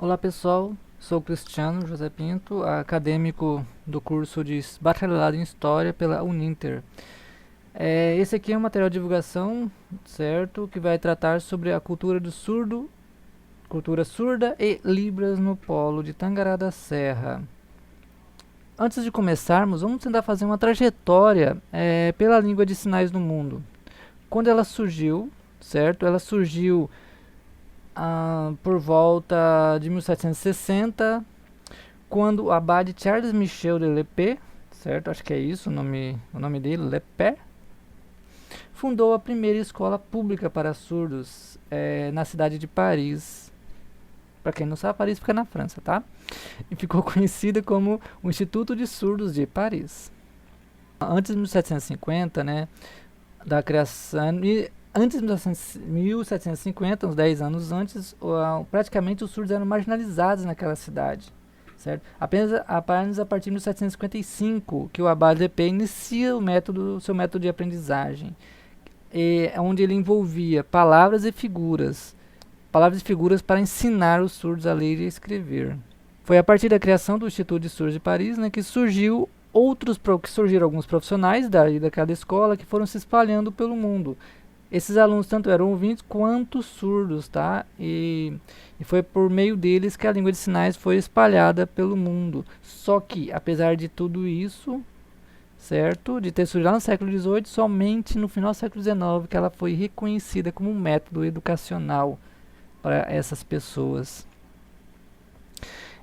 Olá pessoal, sou Cristiano José Pinto, acadêmico do curso de Bacharelado em História pela Uninter. Esse aqui é um material de divulgação, certo, que vai tratar sobre a cultura do surdo, cultura surda e Libras no Polo de Tangará da Serra. Antes de começarmos, vamos tentar fazer uma trajetória pela língua de sinais no mundo. Quando ela surgiu, certo? Ela surgiu por volta de 1760, quando o abade Charles Michel de Lepé, certo? Acho que é isso o nome dele, Lepé, fundou a primeira escola pública para surdos na cidade de Paris. Para quem não sabe, Paris fica na França, tá? E ficou conhecida como o Instituto de Surdos de Paris. Antes de 1750, né, da criação, antes de 1750, uns 10 anos antes, praticamente os surdos eram marginalizados naquela cidade, certo? Apenas a partir de 1755 que o Abade Lepé inicia seu método de aprendizagem, onde ele envolvia palavras e figuras para ensinar os surdos a ler e escrever. Foi a partir da criação do Instituto de Surdos de Paris, né, que surgiram alguns profissionais daquela escola que foram se espalhando pelo mundo. Esses alunos tanto eram ouvintes quanto surdos, tá? E foi por meio deles que a língua de sinais foi espalhada pelo mundo. Só que, apesar de tudo isso, certo? De ter surgido lá no século XVIII, somente no final do século XIX que ela foi reconhecida como um método educacional para essas pessoas.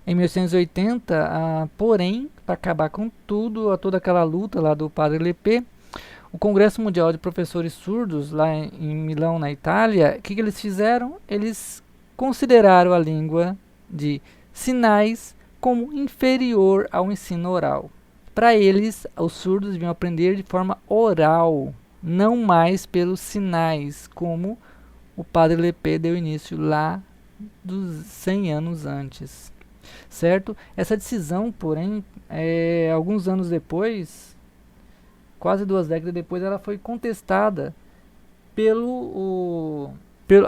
Em 1880, porém, para acabar com toda aquela luta lá do padre Lepé, o Congresso Mundial de Professores Surdos, lá em Milão, na Itália, o que eles fizeram? Eles consideraram a língua de sinais como inferior ao ensino oral. Para eles, os surdos deviam aprender de forma oral, não mais pelos sinais, como o padre Lepé deu início lá dos 100 anos antes. Certo? Essa decisão, porém, alguns anos depois, quase 2 décadas depois, ela foi contestada pelo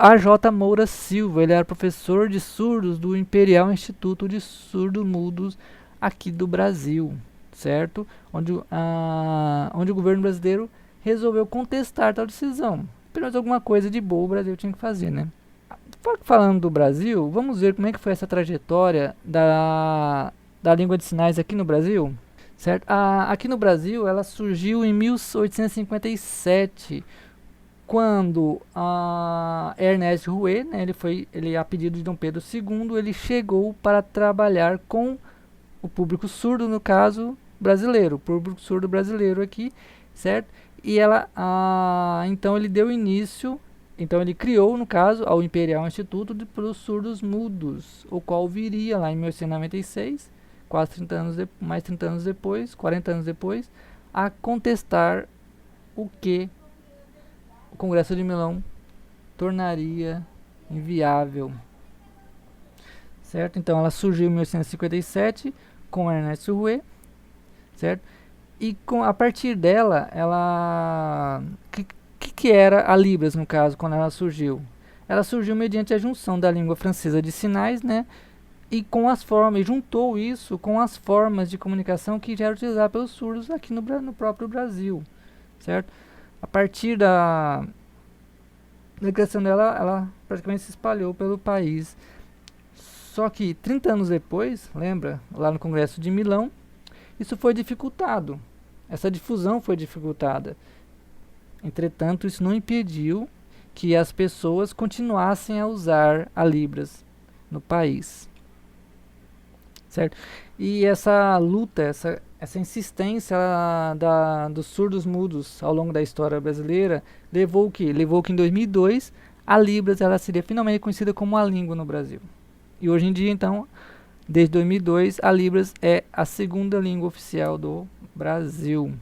A.J. Moura Silva. Ele era professor de surdos do Imperial Instituto de Surdos Mudos aqui do Brasil, certo? Onde o governo brasileiro resolveu contestar tal decisão. Pelo menos alguma coisa de boa o Brasil tinha que fazer, né? Falando do Brasil, vamos ver como é que foi essa trajetória da língua de sinais aqui no Brasil, certo? Aqui no Brasil, ela surgiu em 1857, quando Ernest Rouet, né, ele a pedido de Dom Pedro II, ele chegou para trabalhar com o público surdo, no caso brasileiro, o público surdo brasileiro aqui, certo? E então ele deu início. Então ele criou, no caso, ao Imperial Instituto para os Surdos Mudos, o qual viria lá em 1896, quase 30 anos mais 30 anos depois, 40 anos depois, a contestar o que o Congresso de Milão tornaria inviável. Certo? Então ela surgiu em 1857 com Ernest Rouet, certo? E a partir dela, ela que era a Libras, no caso, quando ela surgiu? Ela surgiu mediante a junção da língua francesa de sinais, né? E juntou isso com as formas de comunicação que já eram utilizadas pelos surdos aqui no próprio Brasil, certo? A partir da criação dela, ela praticamente se espalhou pelo país. Só que 30 anos depois, lembra, lá no Congresso de Milão, isso foi dificultado. Essa difusão foi dificultada. Entretanto, isso não impediu que as pessoas continuassem a usar a Libras no país, certo? E essa luta, essa insistência dos surdos mudos ao longo da história brasileira levou o quê? Levou que em 2002 a Libras ela seria finalmente conhecida como a língua no Brasil. E hoje em dia, então, desde 2002, a Libras é a segunda língua oficial do Brasil.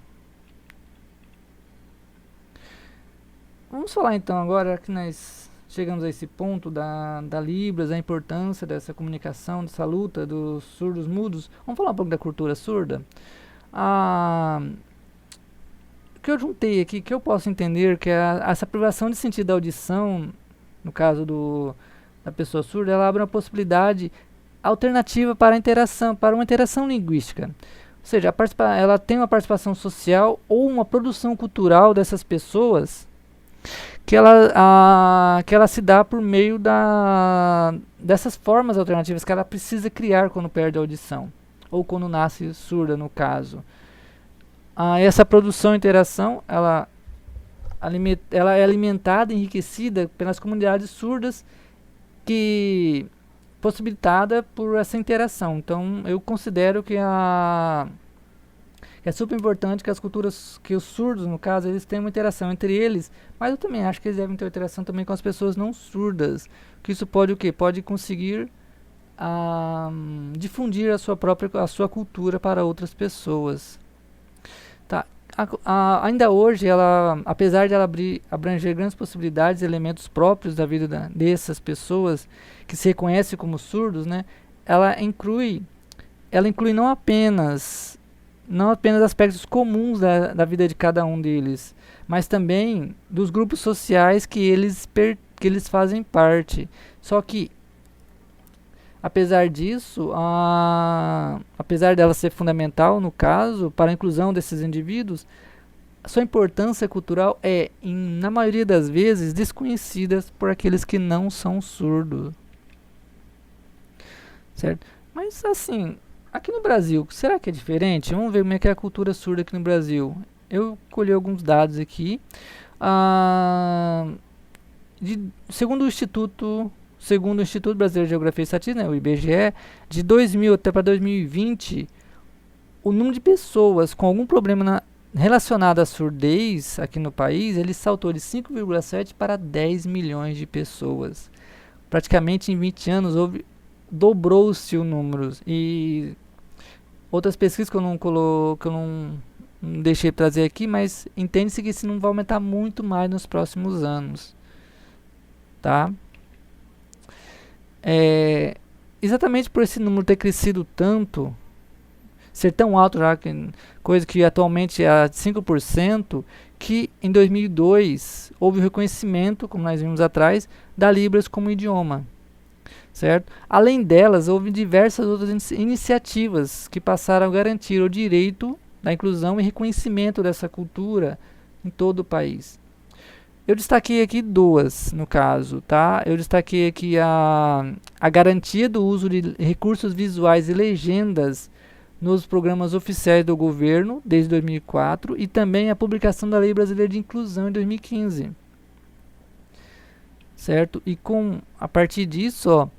Vamos falar então agora que nós chegamos a esse ponto da Libras, a importância dessa comunicação, dessa luta dos surdos mudos. Vamos falar um pouco da cultura surda? O que eu juntei aqui, que eu posso entender que essa privação de sentido da audição, no caso da pessoa surda, ela abre uma possibilidade alternativa para a interação, para uma interação linguística. Ou seja, ela tem uma participação social ou uma produção cultural dessas pessoas que ela se dá por meio dessas formas alternativas que ela precisa criar quando perde a audição, ou quando nasce surda, no caso. Essa produção e interação, ela é alimentada e enriquecida pelas comunidades surdas, que possibilitada por essa interação. Então, eu considero que é super importante que as culturas, que os surdos, no caso, eles tenham uma interação entre eles, mas eu também acho que eles devem ter uma interação também com as pessoas não surdas, que isso pode o quê? Pode conseguir difundir a sua cultura para outras pessoas. Tá. Ainda hoje, apesar de ela abranger grandes possibilidades e elementos próprios da vida dessas pessoas que se reconhecem como surdos, né, ela inclui não apenas aspectos comuns da vida de cada um deles, mas também dos grupos sociais que eles fazem parte. Só que, apesar disso, apesar dela ser fundamental, no caso, para a inclusão desses indivíduos, sua importância cultural é, na maioria das vezes, desconhecida por aqueles que não são surdos. Certo? Mas, assim, aqui no Brasil, será que é diferente? Vamos ver como é que é a cultura surda aqui no Brasil. Eu colhi alguns dados aqui. Segundo o Instituto Brasileiro de Geografia e Estatística, né, o IBGE, de 2000 até para 2020, o número de pessoas com algum problema relacionado à surdez aqui no país, ele saltou de 5,7 para 10 milhões de pessoas. Praticamente em 20 anos dobrou-se o número. E outras pesquisas que eu não deixei trazer aqui, mas entende-se que isso não vai aumentar muito mais nos próximos anos, tá? Exatamente por esse número ter crescido tanto, ser tão alto já, coisa que atualmente é 5%, que em 2002 houve o reconhecimento, como nós vimos atrás, da Libras como idioma. Certo? Além delas, houve diversas outras iniciativas que passaram a garantir o direito da inclusão e reconhecimento dessa cultura em todo o país. Eu destaquei aqui duas, no caso, tá? Eu destaquei aqui a garantia do uso de recursos visuais e legendas nos programas oficiais do governo, desde 2004, e também a publicação da Lei Brasileira de Inclusão em 2015. Certo? E a partir disso,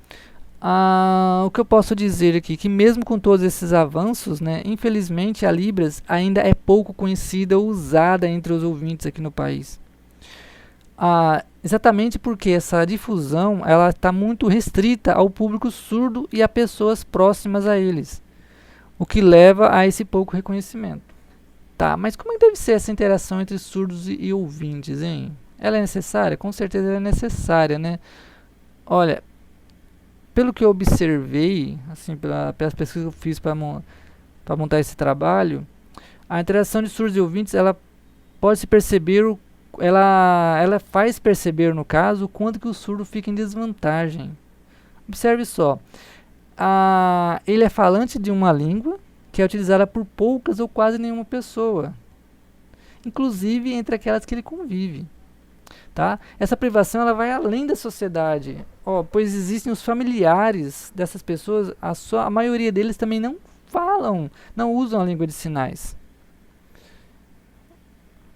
o que eu posso dizer aqui, que mesmo com todos esses avanços, né, infelizmente a Libras ainda é pouco conhecida ou usada entre os ouvintes aqui no país. Exatamente porque essa difusão ela está muito restrita ao público surdo e a pessoas próximas a eles, o que leva a esse pouco reconhecimento. Tá, mas como é que deve ser essa interação entre surdos e ouvintes, hein? Ela é necessária? Com certeza ela é necessária, né? Olha, pelo que eu observei, assim, pelas pesquisas que eu fiz para montar esse trabalho, a interação de surdos e ouvintes, ela pode se perceber, ela faz perceber, no caso, o quanto que o surdo fica em desvantagem. Observe só, ele é falante de uma língua que é utilizada por poucas ou quase nenhuma pessoa, inclusive entre aquelas que ele convive. Tá? Essa privação ela vai além da sociedade, pois existem os familiares dessas pessoas, a maioria deles também não não usam a língua de sinais.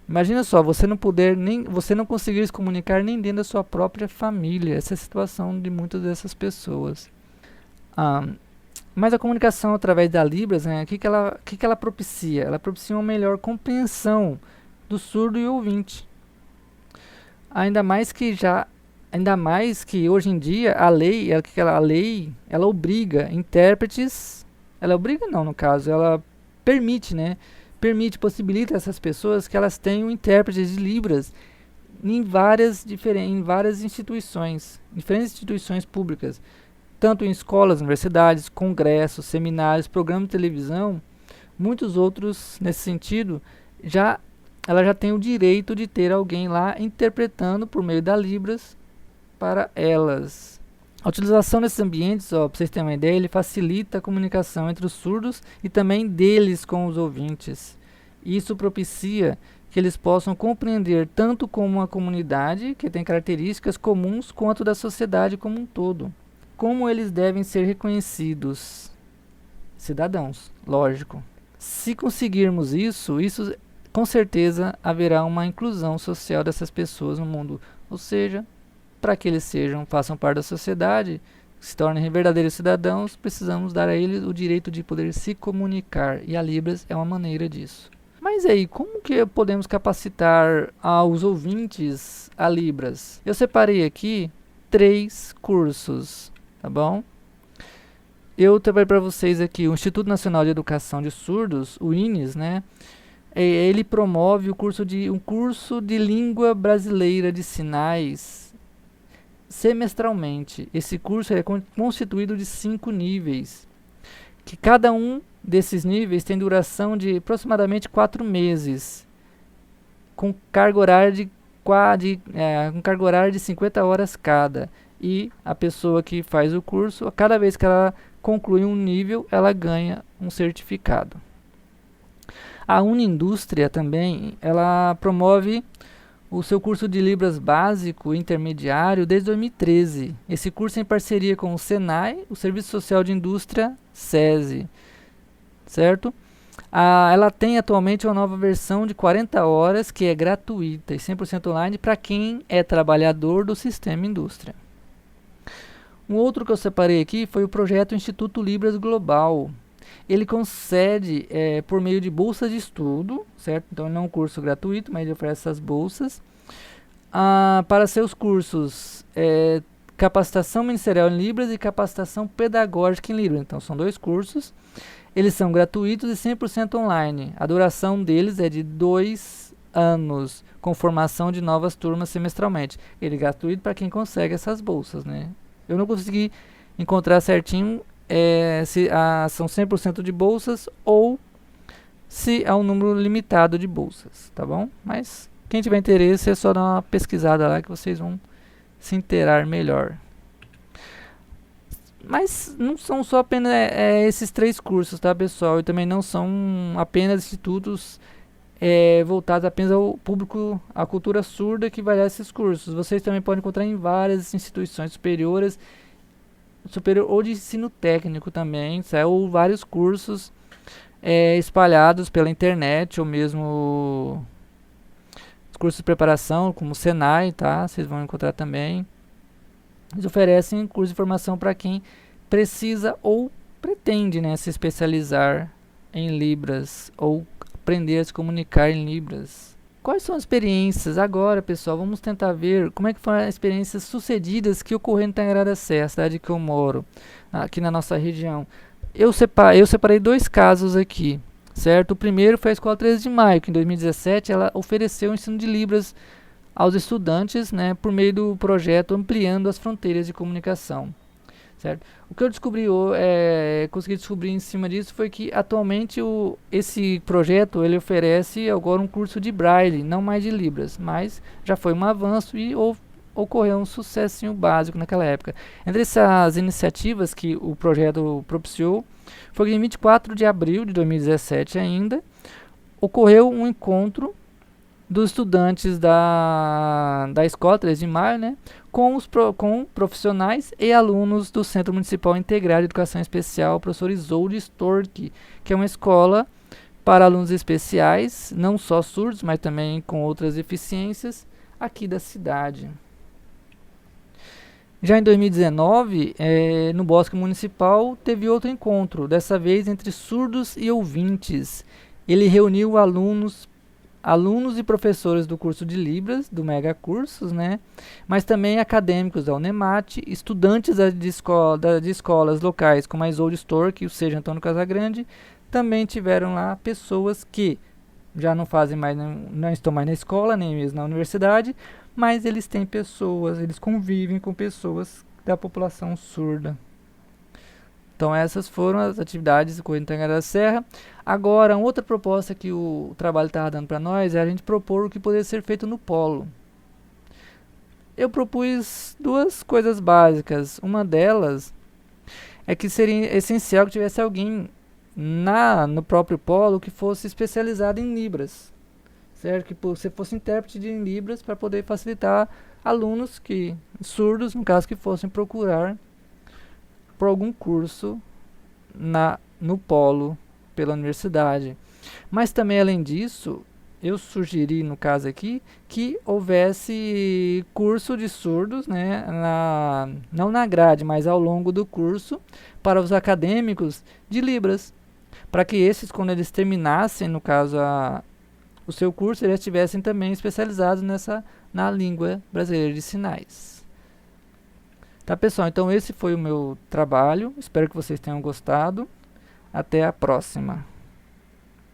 Imagina só, você não conseguir se comunicar nem dentro da sua própria família. Essa é a situação de muitas dessas pessoas. Mas a comunicação através da Libras, né, o que ela propicia? Ela propicia uma melhor compreensão do surdo e ouvinte. Ainda mais que hoje em dia a lei, ela obriga intérpretes, ela obriga não, no caso, ela permite, né? Possibilita essas pessoas que elas tenham intérpretes de Libras em várias instituições, diferentes instituições públicas, tanto em escolas, universidades, congressos, seminários, programas de televisão, muitos outros nesse sentido, ela já tem o direito de ter alguém lá interpretando por meio da Libras para elas. A utilização desses ambientes, para vocês terem uma ideia, ele facilita a comunicação entre os surdos e também deles com os ouvintes. Isso propicia que eles possam compreender tanto como uma comunidade, que tem características comuns, quanto da sociedade como um todo. Como eles devem ser reconhecidos? Cidadãos, lógico. Se conseguirmos isso com certeza haverá uma inclusão social dessas pessoas no mundo. Ou seja, para que eles façam parte da sociedade, se tornem verdadeiros cidadãos, precisamos dar a eles o direito de poder se comunicar. E a Libras é uma maneira disso. Mas aí, como que podemos capacitar aos ouvintes a Libras? Eu separei aqui 3 cursos, tá bom? Eu trabalhei para vocês aqui o Instituto Nacional de Educação de Surdos, o INES, né? Ele promove um curso de língua brasileira de sinais semestralmente. Esse curso é constituído de 5 níveis, que cada um desses níveis tem duração de aproximadamente 4 meses, com carga horária de 50 horas cada. E a pessoa que faz o curso, a cada vez que ela conclui um nível, ela ganha um certificado. A Unindústria também, ela promove o seu curso de Libras básico e intermediário desde 2013. Esse curso é em parceria com o Senai, o Serviço Social de Indústria, SESI, certo? Ela tem atualmente uma nova versão de 40 horas, que é gratuita e 100% online para quem é trabalhador do sistema indústria. Um outro que eu separei aqui foi o projeto Instituto Libras Global. Ele concede, por meio de bolsas de estudo, certo? Então não é um curso gratuito, mas ele oferece essas bolsas para seus cursos capacitação ministerial em Libras e capacitação pedagógica em Libras. Então são 2 cursos. Eles são gratuitos e 100% online. A duração deles é de 2 anos, com formação de novas turmas semestralmente. Ele é gratuito para quem consegue essas bolsas, né? Eu não consegui encontrar certinho se são 100% de bolsas ou se há um número limitado de bolsas, tá bom? Mas quem tiver interesse é só dar uma pesquisada lá que vocês vão se inteirar melhor. Mas não são só apenas esses 3 cursos, tá, pessoal? E também não são apenas institutos voltados apenas ao público, à cultura surda, que vai dar esses cursos. Vocês também podem encontrar em várias instituições superior ou de ensino técnico também, certo? Ou vários cursos espalhados pela internet, ou mesmo os cursos de preparação, como o Senai, tá? Vocês vão encontrar também. Eles oferecem curso de formação para quem precisa ou pretende, né, se especializar em Libras ou aprender a se comunicar em Libras. Quais são as experiências? Agora, pessoal, vamos tentar ver como é que foram as experiências sucedidas que ocorreram em Tangará da Serra, a cidade que eu moro, aqui na nossa região. Eu separei 2 casos aqui, certo? O primeiro foi a Escola 13 de Maio, que em 2017 ela ofereceu o ensino de Libras aos estudantes, né, por meio do projeto Ampliando as Fronteiras de Comunicação, certo? O que eu consegui descobrir em cima disso foi que atualmente esse projeto ele oferece agora um curso de Braille, não mais de Libras, mas já foi um avanço e ocorreu um sucessinho básico naquela época. Entre essas iniciativas que o projeto propiciou, foi que em 24 de abril de 2017 ainda, ocorreu um encontro dos estudantes da escola 13 de Maio, né, com profissionais e alunos do Centro Municipal Integrado de Educação Especial, professor Isolde Stork, que é uma escola para alunos especiais, não só surdos, mas também com outras deficiências, aqui da cidade. Já em 2019, no Bosque Municipal, teve outro encontro, dessa vez entre surdos e ouvintes. Ele reuniu alunos e professores do curso de Libras, do Mega Cursos, né? Mas também acadêmicos da Unemat, estudantes de escolas locais como a Isolde Stork e o Seja Antônio Casagrande. Também tiveram lá pessoas que já não estão mais na escola, nem mesmo na universidade, mas eles convivem com pessoas da população surda. Então essas foram as atividades do em Tangará da Serra. Agora, outra proposta que o trabalho estava dando para nós é a gente propor o que poderia ser feito no polo. eu propus duas coisas básicas. Uma delas é que seria essencial que tivesse alguém no próprio polo que fosse especializado em Libras, certo? Que você fosse intérprete de Libras para poder facilitar alunos que surdos, no caso, que fossem procurar por algum curso no polo pela universidade. Mas também, além disso, eu sugeri, no caso aqui, que houvesse curso de surdos, né, não na grade, mas ao longo do curso, para os acadêmicos de Libras, para que esses, quando eles terminassem, no caso, o seu curso, eles estivessem também especializados na língua brasileira de sinais. Tá, pessoal? Então esse foi o meu trabalho. Espero que vocês tenham gostado. Até a próxima.